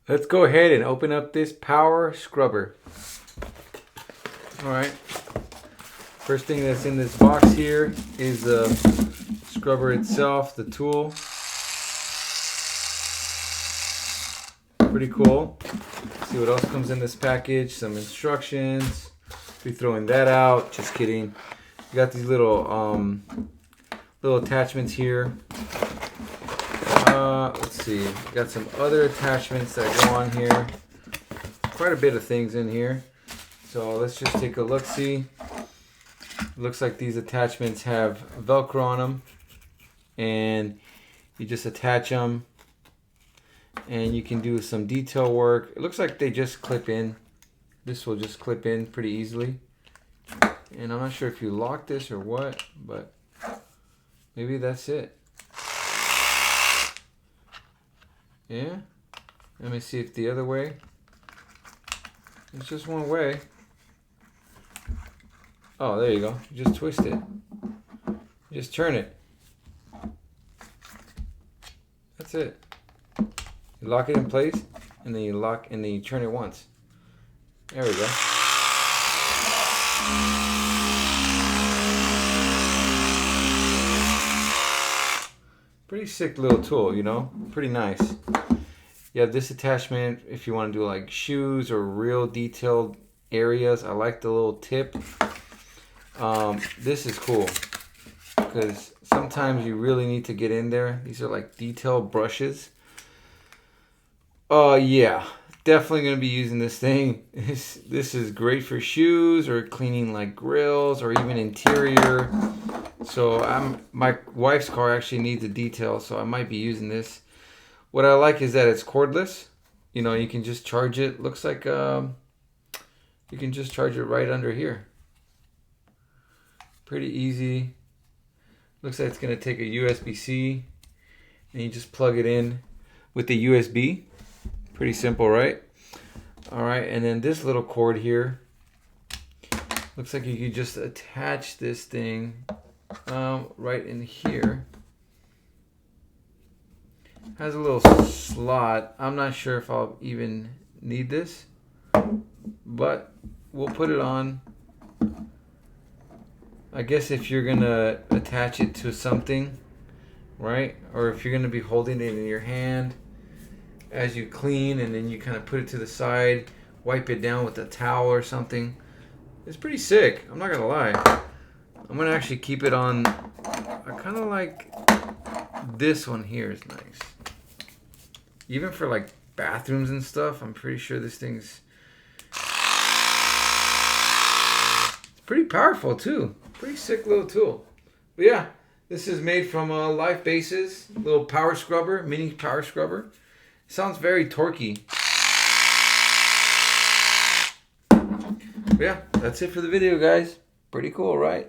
Let's go ahead and open up this power scrubber. Alright. First thing that's in this box here is the scrubber itself, the tool. Pretty cool. Let's see what else comes in this package. Some instructions. Be throwing that out. Just kidding. You got these little attachments here. Let's see. Got some other attachments that go on here. Quite a bit of things in here. So let's just take a look. See. Looks like these attachments have Velcro on them, and you just attach them, and you can do some detail work. It looks like they just clip in. This will just clip in pretty easily. And I'm not sure if you lock this or what, but maybe that's it. Yeah. Let me see if the other way. It's just one way. Oh, there you go. You just twist it. You just turn it. That's it. You lock it in place, and then you lock, and then you turn it once. There we go. Pretty sick little tool, you know? Pretty nice. You have this attachment if you want to do like shoes or real detailed areas. I like the little tip. This is cool because sometimes you really need to get in there. These are like detailed brushes. Yeah, definitely going to be using this thing. This is great for shoes or cleaning like grills or even interior. So my wife's car actually needs a detail, so I might be using this. What I like is that it's cordless. You know, you can just charge it. Looks like you can just charge it right under here. Pretty easy. Looks like it's going to take a USB-C, and you just plug it in with the USB. Pretty simple, right? Alright, and then this little cord here. Looks like you could just attach this thing right in here. Has a little slot. I'm not sure if I'll even need this, but we'll put it on. I guess if you're gonna attach it to something, right? Or if you're gonna be holding it in your hand as you clean, and then you kind of put it to the side, wipe it down with a towel or something. It's pretty sick. I'm not gonna lie. I'm gonna actually keep it on. I kind of like this one here is nice. Even for like bathrooms and stuff, I'm pretty sure this thing's pretty powerful too. Pretty sick little tool. But yeah, this is made from LifeBasis little power scrubber, mini power scrubber. Sounds very torquey. But yeah, that's it for the video, guys. Pretty cool, right?